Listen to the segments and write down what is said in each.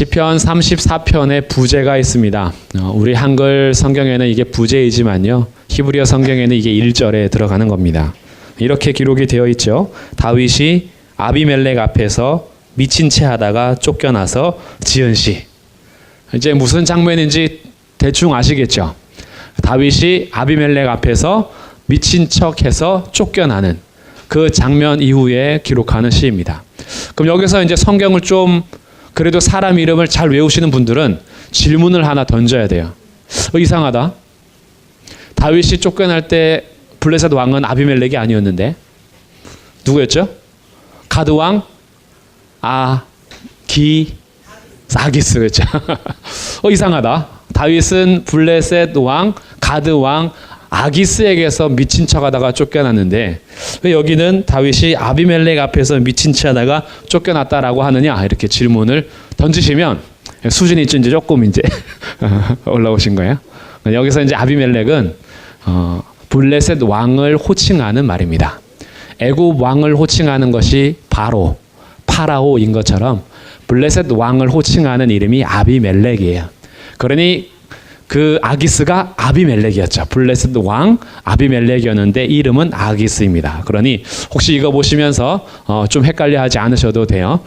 시편 34편에 부제가 있습니다. 우리 한글 성경에는 이게 부제이지만요. 히브리어 성경에는 이게 1절에 들어가는 겁니다. 이렇게 기록이 되어 있죠. 다윗이 아비멜렉 앞에서 미친 채 하다가 쫓겨나서 지은 시. 이제 무슨 장면인지 대충 아시겠죠? 다윗이 아비멜렉 앞에서 미친 척해서 쫓겨나는 그 장면 이후에 기록하는 시입니다. 그럼 여기서 이제 성경을 좀 그래도 사람 이름을 잘 외우시는 분들은 질문을 하나 던져야 돼요. 이상하다. 다윗이 쫓겨날 때 블레셋 왕은 아비멜렉이 아니었는데 누구였죠? 가드 왕 아기스였죠. 이상하다. 다윗은 블레셋 왕 가드 왕 아기스에게서 미친 척하다가 쫓겨났는데 왜 여기는 다윗이 아비멜렉 앞에서 미친 척하다가 쫓겨났다라고 하느냐 이렇게 질문을 던지시면 수준이 이제 조금 이제 올라오신 거예요. 여기서 이제 아비멜렉은 블레셋 왕을 호칭하는 말입니다. 애굽 왕을 호칭하는 것이 파라오인 것처럼 블레셋 왕을 호칭하는 이름이 아비멜렉이에요. 그러니 그 아기스가 아비멜렉이었죠. 블레셋 왕 아비멜렉이었는데 이름은 아기스입니다. 그러니 혹시 이거 보시면서 좀 헷갈려하지 않으셔도 돼요.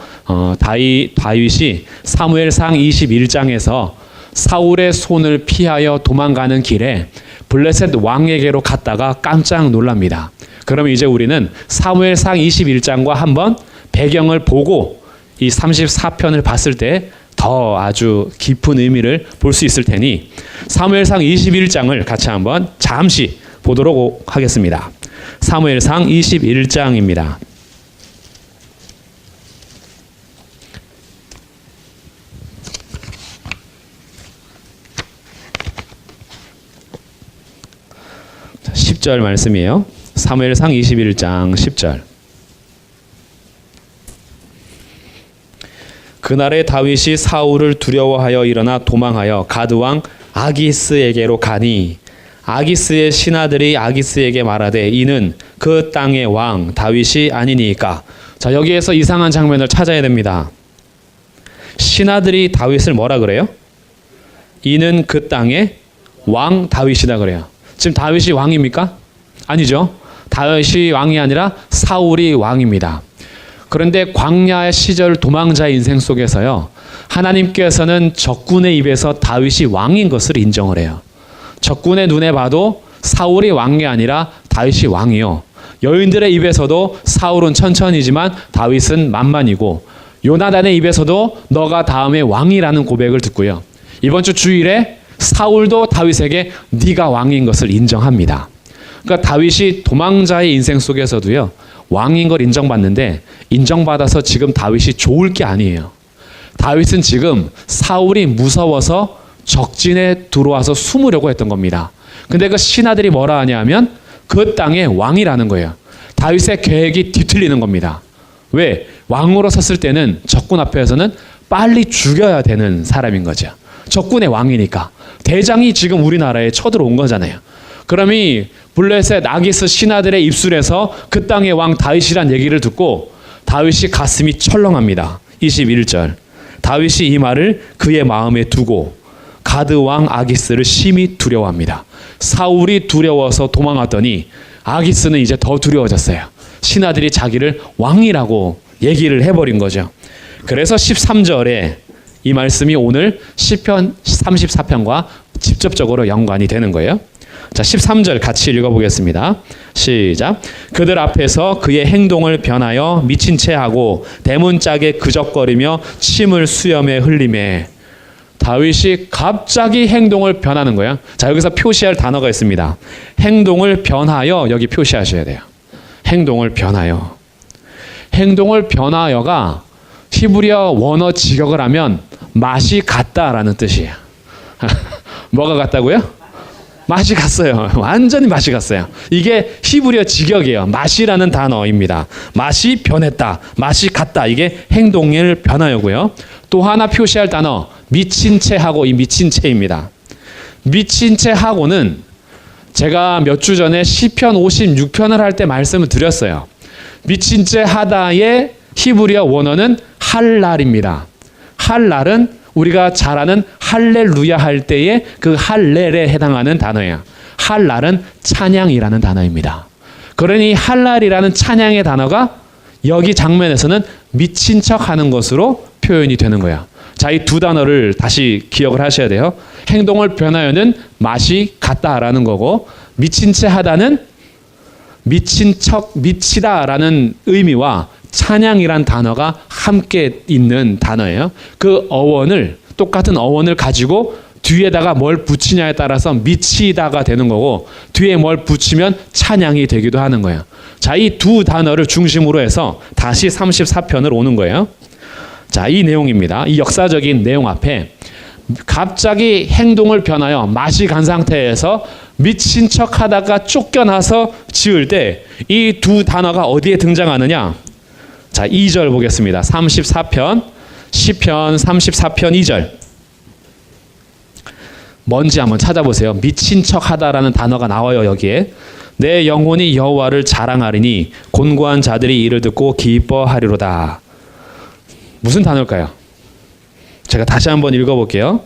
다윗이 사무엘상 21장에서 사울의 손을 피하여 도망가는 길에 블레셋 왕에게로 갔다가 깜짝 놀랍니다. 그럼 이제 우리는 사무엘상 21장과 한번 배경을 보고 이 34편을 봤을 때 더 아주 깊은 의미를 볼 수 있을 테니 사무엘상 21장을 같이 한번 잠시 보도록 하겠습니다. 사무엘상 21장입니다. 자, 10절 말씀이에요. 사무엘상 21장 10절. 그날에 다윗이 사울을 두려워하여 일어나 도망하여 가드왕 아기스에게로 가니 아기스의 신하들이 아기스에게 말하되 이는 그 땅의 왕 다윗이 아니니까. 자, 여기에서 이상한 장면을 찾아야 됩니다. 신하들이 다윗을 뭐라 그래요? 이는 그 땅의 왕 다윗이다 그래요. 지금 다윗이 왕입니까? 아니죠. 다윗이 왕이 아니라 사울이 왕입니다. 그런데 광야의 시절 도망자의 인생 속에서요, 하나님께서는 적군의 입에서 다윗이 왕인 것을 인정을 해요. 적군의 눈에 봐도 사울이 왕이 아니라 다윗이 왕이요. 여인들의 입에서도 사울은 천천히지만 다윗은 만만이고, 요나단의 입에서도 너가 다음에 왕이라는 고백을 듣고요. 이번 주 주일에 사울도 다윗에게 네가 왕인 것을 인정합니다. 그러니까 다윗이 도망자의 인생 속에서도요, 왕인 걸 인정받는데 인정받아서 지금 다윗이 좋을 게 아니에요. 다윗은 지금 사울이 무서워서 적진에 들어와서 숨으려고 했던 겁니다. 근데 그 신하들이 뭐라 하냐면 그 땅의 왕이라는 거예요. 다윗의 계획이 뒤틀리는 겁니다. 왜? 왕으로 섰을 때는 적군 앞에서는 빨리 죽여야 되는 사람인 거죠. 적군의 왕이니까. 대장이 지금 우리나라에 쳐들어온 거잖아요. 그러면 블레셋 아기스 신하들의 입술에서 그 땅의 왕 다윗이란 얘기를 듣고 다윗이 가슴이 철렁합니다. 21절. 다윗이 이 말을 그의 마음에 두고 가드 왕 아기스를 심히 두려워합니다. 사울이 두려워서 도망왔더니 아기스는 이제 더 두려워졌어요. 신하들이 자기를 왕이라고 얘기를 해버린 거죠. 그래서 13절에 이 말씀이 오늘 시편 34편과 직접적으로 연관이 되는 거예요. 자, 13절 같이 읽어보겠습니다. 시작. 그들 앞에서 그의 행동을 변하여 미친 채 하고 대문짝에 그적거리며 침을 수염에 흘리매. 다윗이 갑자기 행동을 변하는 거예요. 자, 여기서 표시할 단어가 있습니다. 행동을 변하여 여기 표시하셔야 돼요. 행동을 변하여. 행동을 변하여가 히브리어 원어 직역을 하면 맛이 같다라는 뜻이에요. 뭐가 같다고요? 맛이 갔어요. 완전히 맛이 갔어요. 이게 히브리어 직역이에요. 맛이라는 단어입니다. 맛이 변했다. 맛이 갔다. 이게 행동을 변하여고요. 또 하나 표시할 단어 미친 채 하고, 이 미친 채입니다. 미친 채 하고는 제가 몇 주 전에 시편 56편을 할 때 말씀을 드렸어요. 미친 채 하다의 히브리어 원어는 할랄입니다. 할랄은 우리가 잘 아는 할렐루야 할 때의 그 할렐에 해당하는 단어예요. 할랄은 찬양이라는 단어입니다. 그러니 할랄이라는 찬양의 단어가 여기 장면에서는 미친 척 하는 것으로 표현이 되는 거야. 자, 이 두 단어를 다시 기억을 하셔야 돼요. 행동을 변하여는 맛이 같다라는 거고, 미친 채 하다는 미친 척, 미치다라는 의미와 찬양이란 단어가 함께 있는 단어예요. 그 어원을, 똑같은 어원을 가지고 뒤에다가 뭘 붙이냐에 따라서 미치다가 되는 거고, 뒤에 뭘 붙이면 찬양이 되기도 하는 거예요. 자, 이 두 단어를 중심으로 해서 다시 34편을 오는 거예요. 자, 이 내용입니다. 이 역사적인 내용 앞에 갑자기 행동을 변하여 맛이 간 상태에서 미친 척 하다가 쫓겨나서 지을 때 이 두 단어가 어디에 등장하느냐? 자, 2절 보겠습니다. 34편, 시편 34편 2절. 뭔지 한번 찾아보세요. 미친 척 하다라는 단어가 나와요, 여기에. 내 영혼이 여호와를 자랑하리니 곤고한 자들이 이를 듣고 기뻐하리로다. 무슨 단어일까요? 제가 다시 한번 읽어볼게요.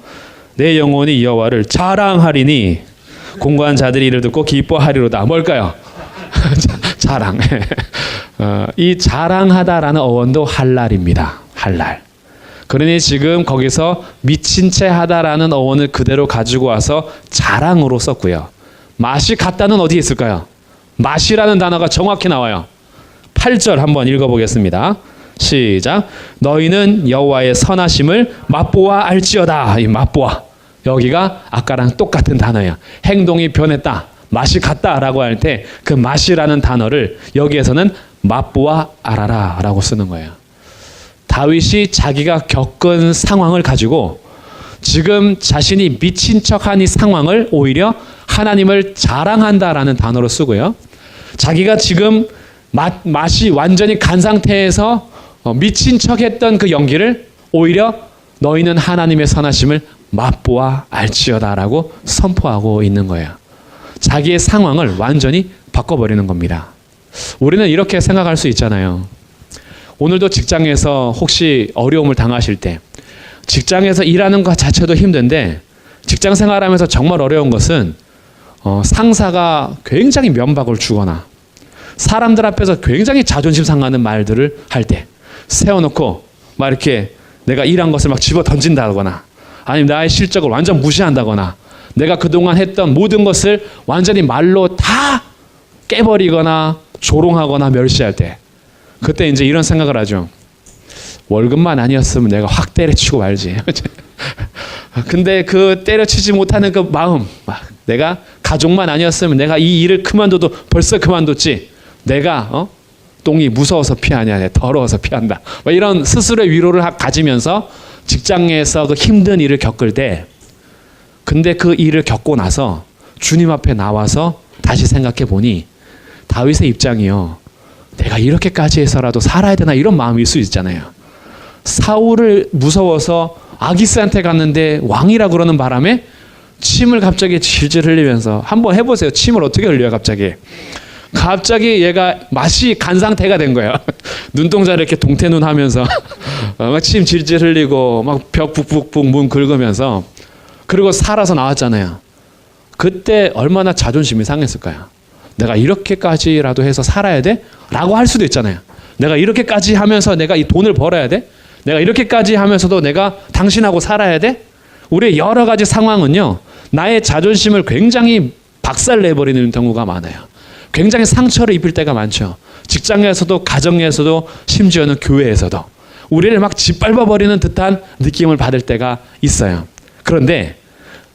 내 영혼이 여호와를 자랑하리니 곤고한 자들이 이를 듣고 기뻐하리로다. 뭘까요? 자랑. 이 자랑하다라는 어원도 할랄입니다. 할랄. 그러니 지금 거기서 미친 채 하다라는 어원을 그대로 가지고 와서 자랑으로 썼고요. 맛이 같다는 어디에 있을까요? 맛이라는 단어가 정확히 나와요. 8절 한번 읽어보겠습니다. 시작. 너희는 여호와의 선하심을 맛보아 알지어다. 이 맛보아. 여기가 아까랑 똑같은 단어예요. 행동이 변했다. 맛이 같다라고 할 때 그 맛이라는 단어를 여기에서는 맛보아 알아라 라고 쓰는 거예요. 다윗이 자기가 겪은 상황을 가지고 지금 자신이 미친 척한 이 상황을 오히려 하나님을 자랑한다라는 단어로 쓰고요. 자기가 지금 맛이 완전히 간 상태에서 미친 척했던 그 연기를 오히려 너희는 하나님의 선하심을 맛보아 알지어다라고 선포하고 있는 거예요. 자기의 상황을 완전히 바꿔버리는 겁니다. 우리는 이렇게 생각할 수 있잖아요. 오늘도 직장에서 혹시 어려움을 당하실 때, 직장에서 일하는 것 자체도 힘든데 직장 생활하면서 정말 어려운 것은 상사가 굉장히 면박을 주거나 사람들 앞에서 굉장히 자존심 상하는 말들을 할 때 세워놓고 막 이렇게 내가 일한 것을 막 집어 던진다거나 아니면 나의 실적을 완전 무시한다거나 내가 그동안 했던 모든 것을 완전히 말로 다 깨버리거나 조롱하거나 멸시할 때 그때 이제 이런 생각을 하죠. 월급만 아니었으면 내가 확 때려치고 말지. 근데 그 때려치지 못하는 그 마음, 내가 가족만 아니었으면 내가 이 일을 그만둬도 벌써 그만뒀지. 내가 똥이 무서워서 피하냐, 더러워서 피한다. 이런 스스로의 위로를 가지면서 직장에서 그 힘든 일을 겪을 때, 근데 그 일을 겪고 나서 주님 앞에 나와서 다시 생각해 보니 다윗의 입장이요. 내가 이렇게까지 해서라도 살아야 되나 이런 마음일 수 있잖아요. 사울을 무서워서 아기스한테 갔는데 왕이라 그러는 바람에 침을 갑자기 질질 흘리면서 한번 해보세요. 침을 어떻게 흘려요 갑자기. 갑자기 얘가 맛이 간 상태가 된 거예요. 눈동자를 이렇게 동태눈 하면서 막 침 질질 흘리고 막 벽 북북북 문 긁으면서 그리고 살아서 나왔잖아요. 그때 얼마나 자존심이 상했을까요? 내가 이렇게까지라도 해서 살아야 돼? 라고 할 수도 있잖아요. 내가 이렇게까지 하면서 내가 이 돈을 벌어야 돼? 내가 이렇게까지 하면서도 내가 당신하고 살아야 돼? 우리의 여러 가지 상황은요. 나의 자존심을 굉장히 박살내버리는 경우가 많아요. 굉장히 상처를 입을 때가 많죠. 직장에서도 가정에서도 심지어는 교회에서도 우리를 막 짓밟아버리는 듯한 느낌을 받을 때가 있어요. 그런데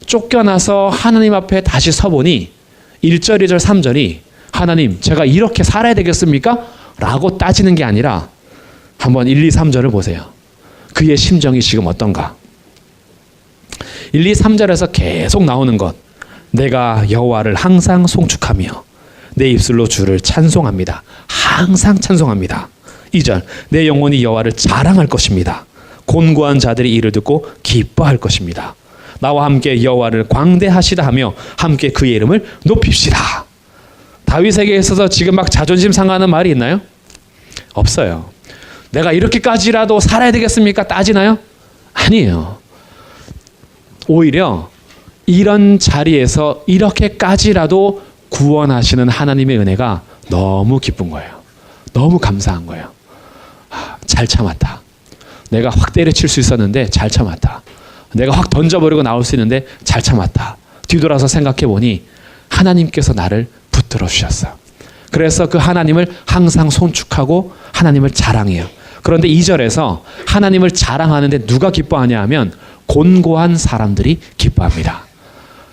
쫓겨나서 하나님 앞에 다시 서보니 1절, 2절, 3절이 하나님 제가 이렇게 살아야 되겠습니까? 라고 따지는 게 아니라 한번 1, 2, 3절을 보세요. 그의 심정이 지금 어떤가? 1, 2, 3절에서 계속 나오는 것. 내가 여호와를 항상 송축하며 내 입술로 주를 찬송합니다. 항상 찬송합니다. 2절 내 영혼이 여호와를 자랑할 것입니다. 곤고한 자들이 이를 듣고 기뻐할 것입니다. 나와 함께 여호와를 광대하시다 하며 함께 그의 이름을 높입시다. 다윗에게 있어서 지금 막 자존심 상하는 말이 있나요? 없어요. 내가 이렇게까지라도 살아야 되겠습니까? 따지나요? 아니에요. 오히려 이런 자리에서 이렇게까지라도 구원하시는 하나님의 은혜가 너무 기쁜 거예요. 너무 감사한 거예요. 잘 참았다. 내가 확 때려칠 수 있었는데 잘 참았다. 내가 확 던져버리고 나올 수 있는데 잘 참았다. 뒤돌아서 생각해 보니 하나님께서 나를 붙들어 주셨어요. 그래서 그 하나님을 항상 손축하고 하나님을 자랑해요. 그런데 2절에서 하나님을 자랑하는데 누가 기뻐하냐 하면 곤고한 사람들이 기뻐합니다.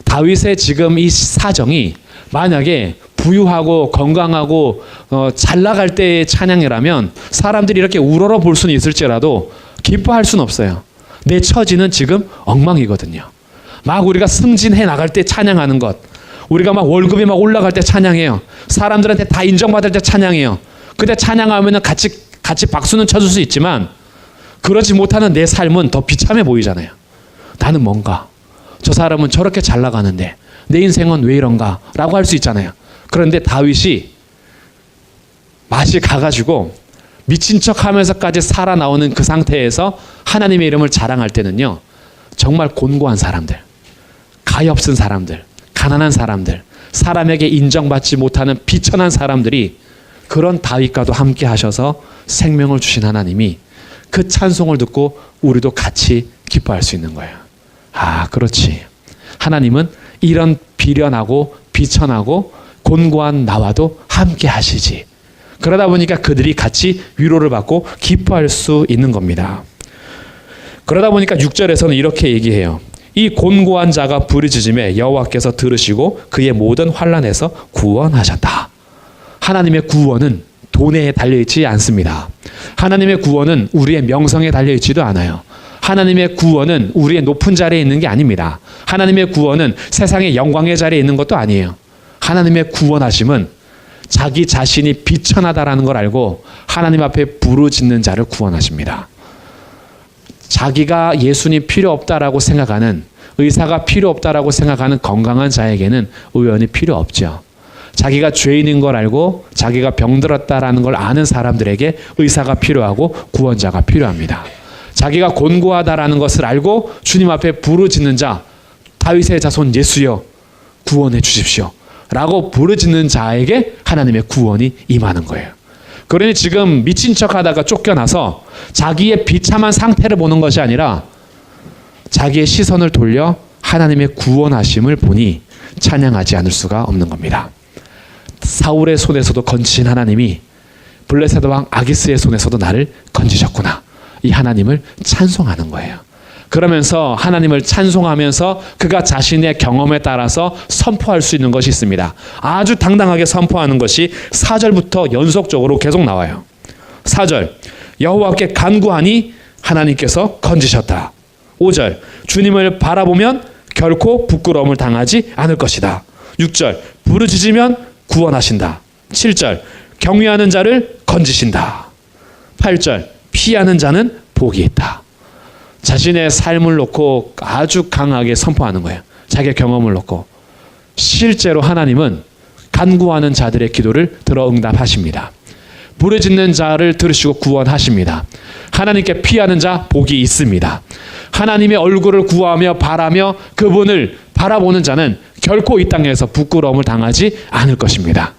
다윗의 지금 이 사정이 만약에 부유하고 건강하고 잘 나갈 때의 찬양이라면 사람들이 이렇게 우러러 볼 수는 있을지라도 기뻐할 수는 없어요. 내 처지는 지금 엉망이거든요. 막 우리가 승진해 나갈 때 찬양하는 것, 우리가 막 월급이 막 올라갈 때 찬양해요. 사람들한테 다 인정받을 때 찬양해요. 그때 찬양하면 같이 박수는 쳐줄 수 있지만 그러지 못하는 내 삶은 더 비참해 보이잖아요. 나는 뭔가, 저 사람은 저렇게 잘 나가는데 내 인생은 왜 이런가 라고 할 수 있잖아요. 그런데 다윗이 맛이 가가지고 미친 척 하면서까지 살아나오는 그 상태에서 하나님의 이름을 자랑할 때는요, 정말 곤고한 사람들, 가엾은 사람들, 가난한 사람들, 사람에게 인정받지 못하는 비천한 사람들이 그런 다윗과도 함께 하셔서 생명을 주신 하나님이 그 찬송을 듣고 우리도 같이 기뻐할 수 있는 거예요. 아, 그렇지. 하나님은 이런 비련하고 비천하고 곤고한 나와도 함께 하시지. 그러다 보니까 그들이 같이 위로를 받고 기뻐할 수 있는 겁니다. 그러다 보니까 6절에서는 이렇게 얘기해요. 이 곤고한 자가 부르짖음에 여호와께서 들으시고 그의 모든 환난에서 구원하셨다. 하나님의 구원은 돈에 달려있지 않습니다. 하나님의 구원은 우리의 명성에 달려있지도 않아요. 하나님의 구원은 우리의 높은 자리에 있는 게 아닙니다. 하나님의 구원은 세상의 영광의 자리에 있는 것도 아니에요. 하나님의 구원하심은 자기 자신이 비천하다라는 걸 알고 하나님 앞에 부르짖는 자를 구원하십니다. 자기가 예수님 필요 없다라고 생각하는, 의사가 필요 없다라고 생각하는 건강한 자에게는 의원이 필요 없죠. 자기가 죄인인 걸 알고 자기가 병들었다라는 걸 아는 사람들에게 의사가 필요하고 구원자가 필요합니다. 자기가 곤고하다라는 것을 알고 주님 앞에 부르짖는 자, 다윗의 자손 예수여 구원해 주십시오 라고 부르짖는 자에게 하나님의 구원이 임하는 거예요. 그러니 지금 미친 척하다가 쫓겨나서 자기의 비참한 상태를 보는 것이 아니라 자기의 시선을 돌려 하나님의 구원하심을 보니 찬양하지 않을 수가 없는 겁니다. 사울의 손에서도 건지신 하나님이 블레셋 왕 아기스의 손에서도 나를 건지셨구나. 이 하나님을 찬송하는 거예요. 그러면서 하나님을 찬송하면서 그가 자신의 경험에 따라서 선포할 수 있는 것이 있습니다. 아주 당당하게 선포하는 것이 4절부터 연속적으로 계속 나와요. 4절, 여호와께 간구하니 하나님께서 건지셨다. 5절, 주님을 바라보면 결코 부끄러움을 당하지 않을 것이다. 6절, 부르짖으면 구원하신다. 7절, 경외하는 자를 건지신다. 8절, 피하는 자는 복이 있다. 자신의 삶을 놓고 아주 강하게 선포하는 거예요. 자기의 경험을 놓고. 실제로 하나님은 간구하는 자들의 기도를 들어 응답하십니다. 부르짖는 자를 들으시고 구원하십니다. 하나님께 피하는 자 복이 있습니다. 하나님의 얼굴을 구하며 바라며 그분을 바라보는 자는 결코 이 땅에서 부끄러움을 당하지 않을 것입니다.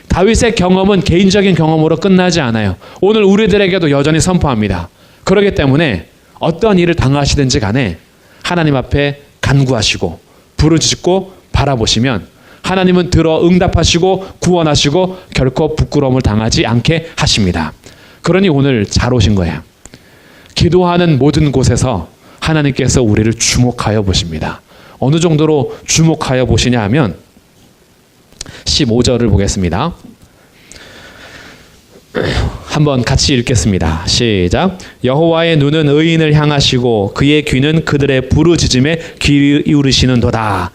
다윗의 경험은 개인적인 경험으로 끝나지 않아요. 오늘 우리들에게도 여전히 선포합니다. 그렇기 때문에 어떤 일을 당하시든지 간에 하나님 앞에 간구하시고 부르짖고 바라보시면 하나님은 들어 응답하시고 구원하시고 결코 부끄러움을 당하지 않게 하십니다. 그러니 오늘 잘 오신 거예요. 기도하는 모든 곳에서 하나님께서 우리를 주목하여 보십니다. 어느 정도로 주목하여 보시냐 하면 15절을 보겠습니다. 한번 같이 읽겠습니다. 시작. 여호와의 눈은 의인을 향하시고 그의 귀는 그들의 부르짖음에 기울이시는도다.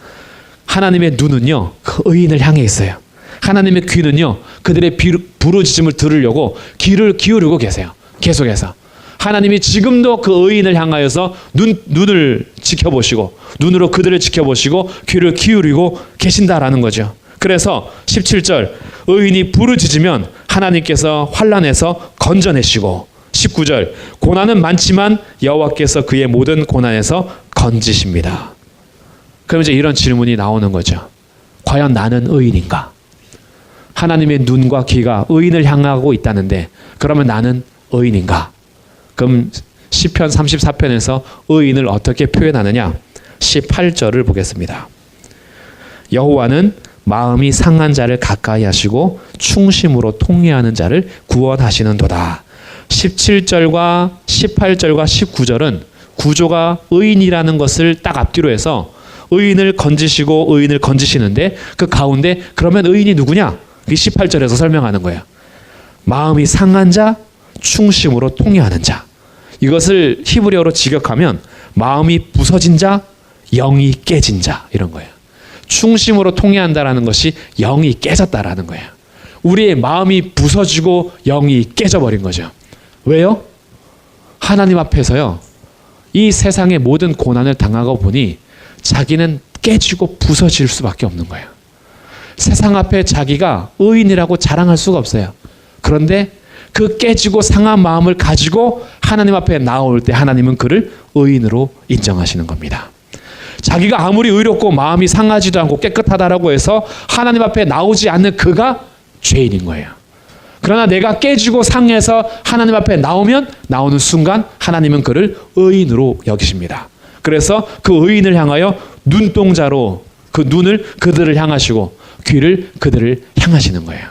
하나님의 눈은요, 그 의인을 향해 있어요. 하나님의 귀는요, 그들의 부르짖음을 들으려고 귀를 기울이고 계세요. 계속해서. 하나님이 지금도 그 의인을 향하여서 눈을 지켜보시고 눈으로 그들을 지켜보시고 귀를 기울이고 계신다라는 거죠. 그래서 17절, 의인이 부르짖으면 하나님께서 환난에서 건져내시고, 19절, 고난은 많지만 여호와께서 그의 모든 고난에서 건지십니다. 그럼 이제 이런 질문이 나오는 거죠. 과연 나는 의인인가? 하나님의 눈과 귀가 의인을 향하고 있다는데 그러면 나는 의인인가? 그럼 시편 34편에서 의인을 어떻게 표현하느냐? 18절을 보겠습니다. 여호와는 마음이 상한 자를 가까이 하시고 충심으로 통회하는 자를 구원하시는도다. 17절과 18절과 19절은 구조가 의인이라는 것을 딱 앞뒤로 해서 의인을 건지시고 의인을 건지시는데 그 가운데 그러면 의인이 누구냐? 18절에서 설명하는 거예요. 마음이 상한 자, 충심으로 통회하는 자. 이것을 히브리어로 직역하면 마음이 부서진 자, 영이 깨진 자 이런 거예요. 충심으로 통회한다라는 것이 영이 깨졌다라는 거예요. 우리의 마음이 부서지고 영이 깨져버린 거죠. 왜요? 하나님 앞에서요. 이 세상의 모든 고난을 당하고 보니 자기는 깨지고 부서질 수밖에 없는 거예요. 세상 앞에 자기가 의인이라고 자랑할 수가 없어요. 그런데 그 깨지고 상한 마음을 가지고 하나님 앞에 나올 때 하나님은 그를 의인으로 인정하시는 겁니다. 자기가 아무리 의롭고 마음이 상하지도 않고 깨끗하다라고 해서 하나님 앞에 나오지 않는 그가 죄인인 거예요. 그러나 내가 깨지고 상해서 하나님 앞에 나오는 순간 하나님은 그를 의인으로 여기십니다. 그래서 그 의인을 향하여 눈동자로 그 눈을 그들을 향하시고 귀를 그들을 향하시는 거예요.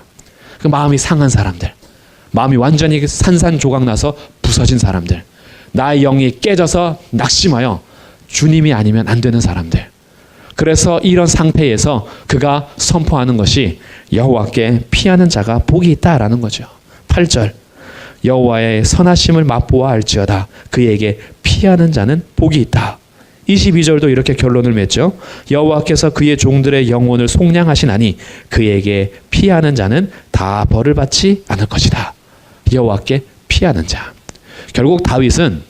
그 마음이 상한 사람들, 마음이 완전히 산산조각 나서 부서진 사람들, 나의 영이 깨져서 낙심하여 주님이 아니면 안 되는 사람들. 그래서 이런 상태에서 그가 선포하는 것이 여호와께 피하는 자가 복이 있다라는 거죠. 8절 여호와의 선하심을 맛보아 알지어다. 그에게 피하는 자는 복이 있다. 22절도 이렇게 결론을 맺죠. 여호와께서 그의 종들의 영혼을 속량하시나니 그에게 피하는 자는 다 벌을 받지 않을 것이다. 여호와께 피하는 자. 결국 다윗은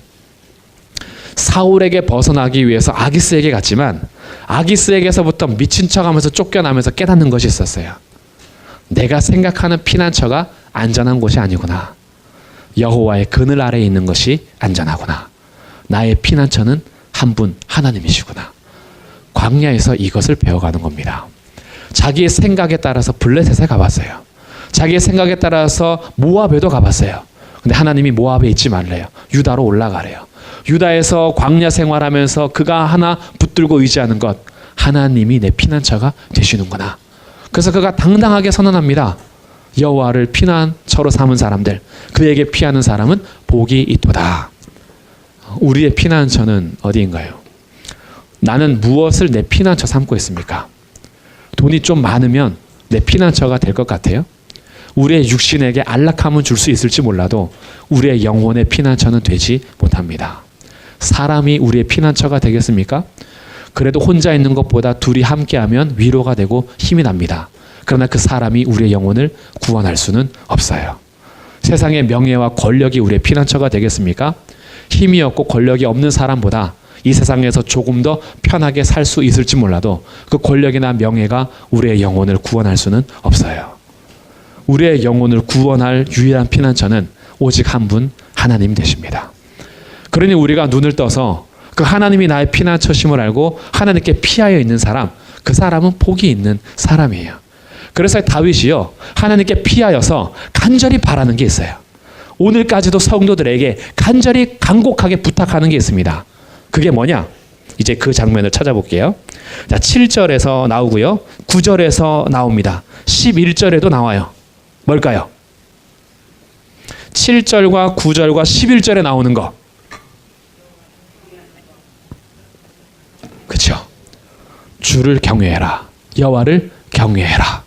사울에게 벗어나기 위해서 아기스에게 갔지만 아기스에게서부터 미친 척하면서 쫓겨나면서 깨닫는 것이 있었어요. 내가 생각하는 피난처가 안전한 곳이 아니구나. 여호와의 그늘 아래에 있는 것이 안전하구나. 나의 피난처는 한 분 하나님이시구나. 광야에서 이것을 배워가는 겁니다. 자기의 생각에 따라서 블레셋에 가봤어요. 자기의 생각에 따라서 모압에도 가봤어요. 근데 하나님이 모압에 있지 말래요. 유다로 올라가래요. 유다에서 광야 생활하면서 그가 하나 붙들고 의지하는 것, 하나님이 내 피난처가 되시는구나. 그래서 그가 당당하게 선언합니다. 여호와를 피난처로 삼은 사람들, 그에게 피하는 사람은 복이 있도다. 우리의 피난처는 어디인가요? 나는 무엇을 내 피난처 삼고 있습니까? 돈이 좀 많으면 내 피난처가 될 것 같아요? 우리의 육신에게 안락함은 줄 수 있을지 몰라도 우리의 영혼의 피난처는 되지 못합니다. 사람이 우리의 피난처가 되겠습니까? 그래도 혼자 있는 것보다 둘이 함께하면 위로가 되고 힘이 납니다. 그러나 그 사람이 우리의 영혼을 구원할 수는 없어요. 세상의 명예와 권력이 우리의 피난처가 되겠습니까? 힘이 없고 권력이 없는 사람보다 이 세상에서 조금 더 편하게 살 수 있을지 몰라도 그 권력이나 명예가 우리의 영혼을 구원할 수는 없어요. 우리의 영혼을 구원할 유일한 피난처는 오직 한 분 하나님 되십니다. 그러니 우리가 눈을 떠서 그 하나님이 나의 피난처심을 알고 하나님께 피하여 있는 사람, 그 사람은 복이 있는 사람이에요. 그래서 다윗이요, 하나님께 피하여서 간절히 바라는 게 있어요. 오늘까지도 성도들에게 간절히 간곡하게 부탁하는 게 있습니다. 그게 뭐냐? 이제 그 장면을 찾아볼게요. 자, 7절에서 나오고요. 9절에서 나옵니다. 11절에도 나와요. 뭘까요? 7절과 9절과 11절에 나오는 거. 그렇죠? 주를 경외해라. 여호와를 경외해라.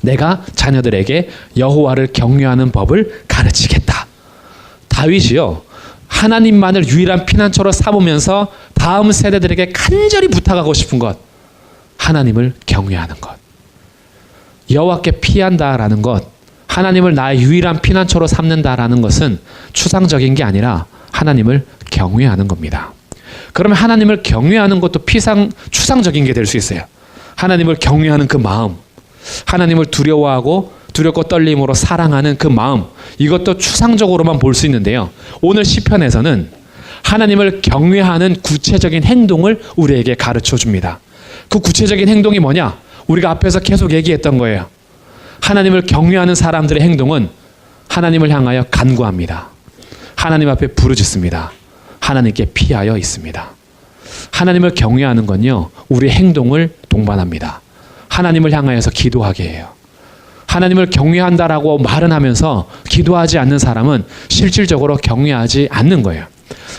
내가 자녀들에게 여호와를 경외하는 법을 가르치겠다. 다윗이요, 하나님만을 유일한 피난처로 삼으면서 다음 세대들에게 간절히 부탁하고 싶은 것, 하나님을 경외하는 것. 여호와께 피한다라는 것, 하나님을 나의 유일한 피난처로 삼는다라는 것은 추상적인 게 아니라 하나님을 경외하는 겁니다. 그러면 하나님을 경외하는 것도 추상적인 게 될 수 있어요. 하나님을 경외하는 그 마음, 하나님을 두려워하고 두렵고 떨림으로 사랑하는 그 마음, 이것도 추상적으로만 볼 수 있는데요. 오늘 시편에서는 하나님을 경외하는 구체적인 행동을 우리에게 가르쳐 줍니다. 그 구체적인 행동이 뭐냐? 우리가 앞에서 계속 얘기했던 거예요. 하나님을 경외하는 사람들의 행동은 하나님을 향하여 간구합니다. 하나님 앞에 부르짖습니다. 하나님께 피하여 있습니다. 하나님을 경외하는 건요, 우리의 행동을 동반합니다. 하나님을 향하여서 기도하게 해요. 하나님을 경외한다라고 말은 하면서 기도하지 않는 사람은 실질적으로 경외하지 않는 거예요.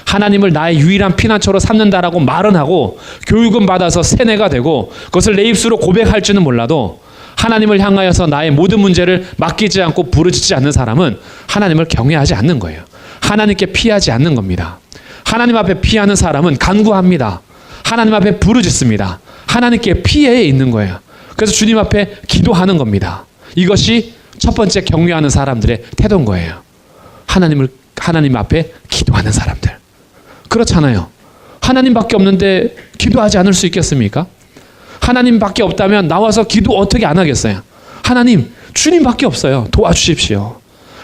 하나님을 나의 유일한 피난처로 삼는다라고 말은 하고 교육은 받아서 세뇌가 되고 그것을 내 입술로 고백할지는 몰라도 하나님을 향하여서 나의 모든 문제를 맡기지 않고 부르짖지 않는 사람은 하나님을 경외하지 않는 거예요. 하나님께 피하지 않는 겁니다. 하나님 앞에 피하는 사람은 간구합니다. 하나님 앞에 부르짖습니다. 하나님께 피해 있는 거예요. 그래서 주님 앞에 기도하는 겁니다. 이것이 첫 번째 경외하는 사람들의 태도인 거예요. 하나님 앞에 기도하는 사람들. 그렇잖아요. 하나님밖에 없는데 기도하지 않을 수 있겠습니까? 하나님밖에 없다면 나와서 기도 어떻게 안 하겠어요? 하나님, 주님밖에 없어요. 도와주십시오.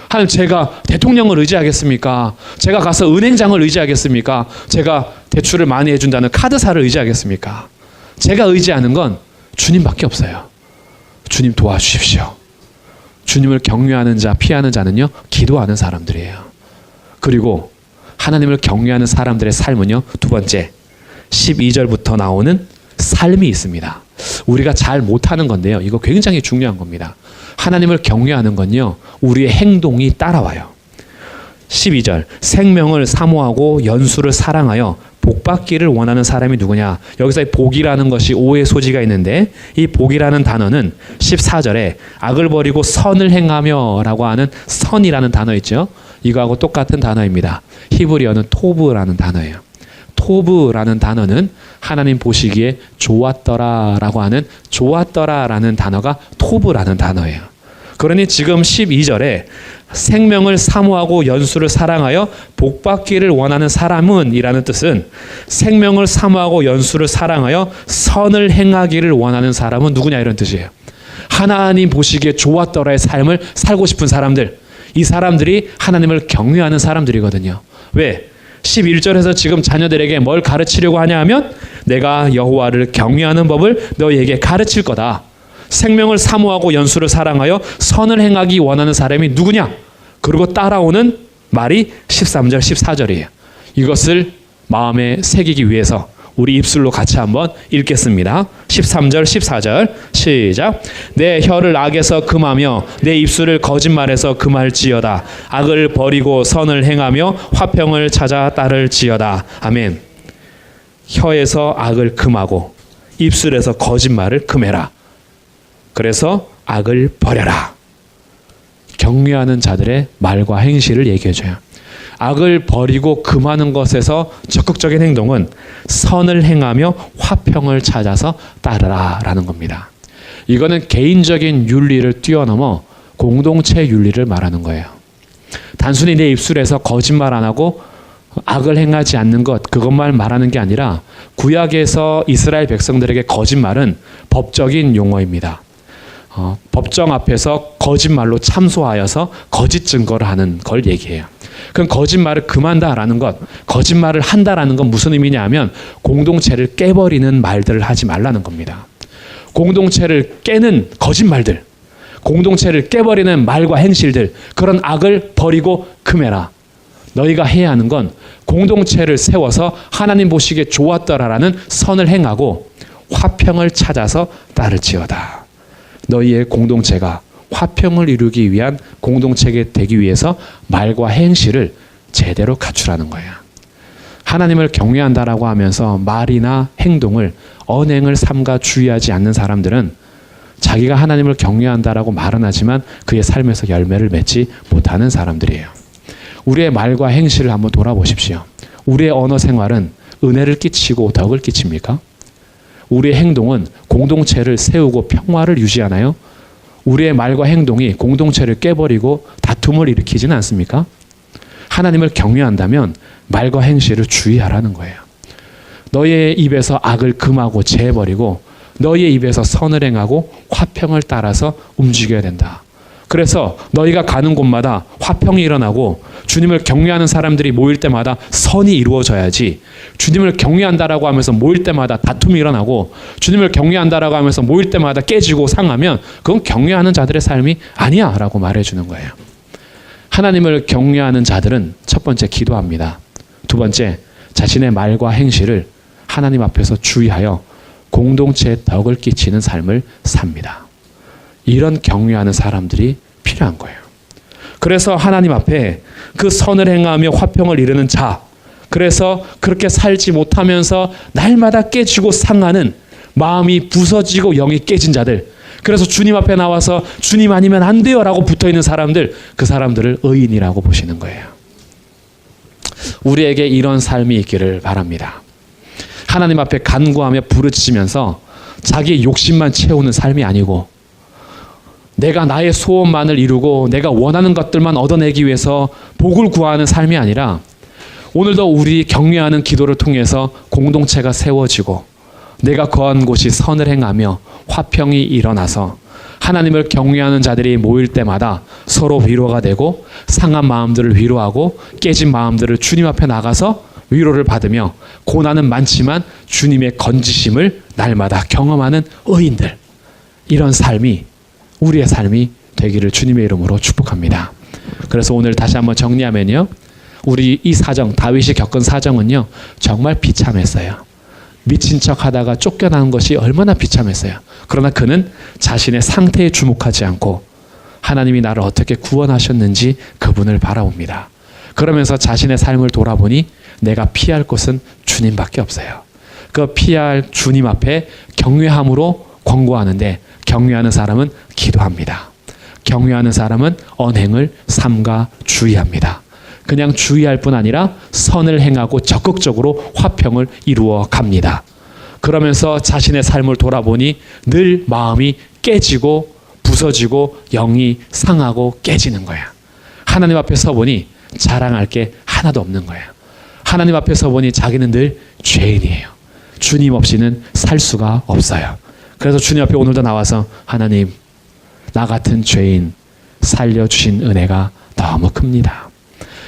하나님, 제가 대통령을 의지하겠습니까? 제가 가서 은행장을 의지하겠습니까? 제가 대출을 많이 해준다는 카드사를 의지하겠습니까? 제가 의지하는 건 주님밖에 없어요. 주님 도와주십시오. 주님을 경외하는 자, 피하는 자는요, 기도하는 사람들이에요. 그리고 하나님을 경외하는 사람들의 삶은요, 두 번째, 12절부터 나오는 삶이 있습니다. 우리가 잘 못하는 건데요, 이거 굉장히 중요한 겁니다. 하나님을 경외하는 건요, 우리의 행동이 따라와요. 12절, 생명을 사모하고 연수를 사랑하여 복받기를 원하는 사람이 누구냐? 여기서 복이라는 것이 오해의 소지가 있는데, 이 복이라는 단어는 14절에 악을 버리고 선을 행하며 라고 하는 선이라는 단어 있죠. 이거하고 똑같은 단어입니다. 히브리어는 토브라는 단어예요. 토브라는 단어는 하나님 보시기에 좋았더라라고 하는 좋았더라라는 단어가 토브라는 단어예요. 그러니 지금 12절에 생명을 사모하고 연수를 사랑하여 복받기를 원하는 사람은 이라는 뜻은 생명을 사모하고 연수를 사랑하여 선을 행하기를 원하는 사람은 누구냐 이런 뜻이에요. 하나님 보시기에 좋았더라의 삶을 살고 싶은 사람들, 이 사람들이 하나님을 경외하는 사람들이거든요. 왜? 11절에서 지금 자녀들에게 뭘 가르치려고 하냐 하면 내가 여호와를 경외하는 법을 너희에게 가르칠 거다. 생명을 사모하고 연수를 사랑하여 선을 행하기 원하는 사람이 누구냐? 그리고 따라오는 말이 13절, 14절이에요. 이것을 마음에 새기기 위해서 우리 입술로 같이 한번 읽겠습니다. 13절, 14절 시작. 내 혀를 악에서 금하며 내 입술을 거짓말에서 금할지어다. 악을 버리고 선을 행하며 화평을 찾아 따를지어다. 아멘. 혀에서 악을 금하고 입술에서 거짓말을 금해라. 그래서 악을 버려라. 경외하는 자들의 말과 행실을 얘기해줘요. 악을 버리고 금하는 것에서 적극적인 행동은 선을 행하며 화평을 찾아서 따르라 라는 겁니다. 이거는 개인적인 윤리를 뛰어넘어 공동체 윤리를 말하는 거예요. 단순히 내 입술에서 거짓말 안 하고 악을 행하지 않는 것, 그것만 말하는 게 아니라 구약에서 이스라엘 백성들에게 거짓말은 법적인 용어입니다. 법정 앞에서 거짓말로 참소하여서 거짓 증거를 하는 걸 얘기해요. 그럼 거짓말을 금한다라는 것, 거짓말을 한다라는 건 무슨 의미냐 하면 공동체를 깨버리는 말들을 하지 말라는 겁니다. 공동체를 깨는 거짓말들, 공동체를 깨버리는 말과 행실들, 그런 악을 버리고 금해라. 너희가 해야 하는 건 공동체를 세워서 하나님 보시기에 좋았더라라는 선을 행하고 화평을 찾아서 따를지어다. 너희의 공동체가 화평을 이루기 위한 공동체가 되기 위해서 말과 행실을 제대로 갖추라는 거예요. 하나님을 경외한다라고 하면서 말이나 행동을 언행을 삼가 주의하지 않는 사람들은 자기가 하나님을 경외한다라고 말은 하지만 그의 삶에서 열매를 맺지 못하는 사람들이에요. 우리의 말과 행실을 한번 돌아보십시오. 우리의 언어 생활은 은혜를 끼치고 덕을 끼칩니까? 우리의 행동은 공동체를 세우고 평화를 유지하나요? 우리의 말과 행동이 공동체를 깨버리고 다툼을 일으키지는 않습니까? 하나님을 경외한다면 말과 행실을 주의하라는 거예요. 너희의 입에서 악을 금하고 제해버리고 너희의 입에서 선을 행하고 화평을 따라서 움직여야 된다. 그래서 너희가 가는 곳마다 화평이 일어나고 주님을 경외하는 사람들이 모일 때마다 선이 이루어져야지, 주님을 경외한다라고 하면서 모일 때마다 다툼이 일어나고 주님을 경외한다라고 하면서 모일 때마다 깨지고 상하면 그건 경외하는 자들의 삶이 아니야 라고 말해주는 거예요. 하나님을 경외하는 자들은 첫 번째 기도합니다. 두 번째, 자신의 말과 행실을 하나님 앞에서 주의하여 공동체에 덕을 끼치는 삶을 삽니다. 이런 경외하는 사람들이 필요한 거예요. 그래서 하나님 앞에 그 선을 행하며 화평을 이루는 자, 그래서 그렇게 살지 못하면서 날마다 깨지고 상하는 마음이 부서지고 영이 깨진 자들, 그래서 주님 앞에 나와서 주님 아니면 안 돼요 라고 붙어있는 사람들, 그 사람들을 의인이라고 보시는 거예요. 우리에게 이런 삶이 있기를 바랍니다. 하나님 앞에 간구하며 부르짖으면서 자기 욕심만 채우는 삶이 아니고, 내가 나의 소원만을 이루고 내가 원하는 것들만 얻어내기 위해서 복을 구하는 삶이 아니라, 오늘도 우리 경외하는 기도를 통해서 공동체가 세워지고 내가 거한 곳이 선을 행하며 화평이 일어나서 하나님을 경외하는 자들이 모일 때마다 서로 위로가 되고 상한 마음들을 위로하고 깨진 마음들을 주님 앞에 나가서 위로를 받으며 고난은 많지만 주님의 건지심을 날마다 경험하는 의인들, 이런 삶이 우리의 삶이 되기를 주님의 이름으로 축복합니다. 그래서 오늘 다시 한번 정리하면요, 우리 이 사정, 다윗이 겪은 사정은요 정말 비참했어요. 미친 척 하다가 쫓겨나는 것이 얼마나 비참했어요. 그러나 그는 자신의 상태에 주목하지 않고 하나님이 나를 어떻게 구원하셨는지 그분을 바라봅니다. 그러면서 자신의 삶을 돌아보니 내가 피할 곳은 주님밖에 없어요. 그 피할 주님 앞에 경외함으로 권고하는데, 경외하는 사람은 기도합니다. 경외하는 사람은 언행을 삼가 주의합니다. 그냥 주의할 뿐 아니라 선을 행하고 적극적으로 화평을 이루어 갑니다. 그러면서 자신의 삶을 돌아보니 늘 마음이 깨지고 부서지고 영이 상하고 깨지는 거야. 하나님 앞에 서보니 자랑할 게 하나도 없는 거야. 하나님 앞에 서보니 자기는 늘 죄인이에요. 주님 없이는 살 수가 없어요. 그래서 주님 앞에 오늘도 나와서 하나님, 나 같은 죄인 살려주신 은혜가 너무 큽니다.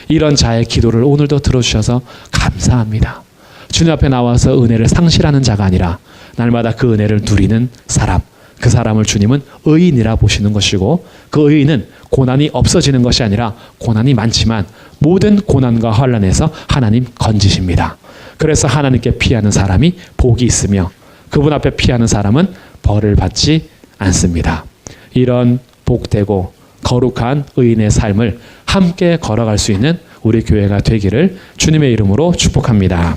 이런 자의 기도를 오늘도 들어주셔서 감사합니다. 주님 앞에 나와서 은혜를 상실하는 자가 아니라 날마다 그 은혜를 누리는 사람, 그 사람을 주님은 의인이라 보시는 것이고, 그 의인은 고난이 없어지는 것이 아니라 고난이 많지만 모든 고난과 환난에서 하나님 건지십니다. 그래서 하나님께 피하는 사람이 복이 있으며 그분 앞에 피하는 사람은 벌을 받지 않습니다. 이런 복되고 거룩한 의인의 삶을 함께 걸어갈 수 있는 우리 교회가 되기를 주님의 이름으로 축복합니다.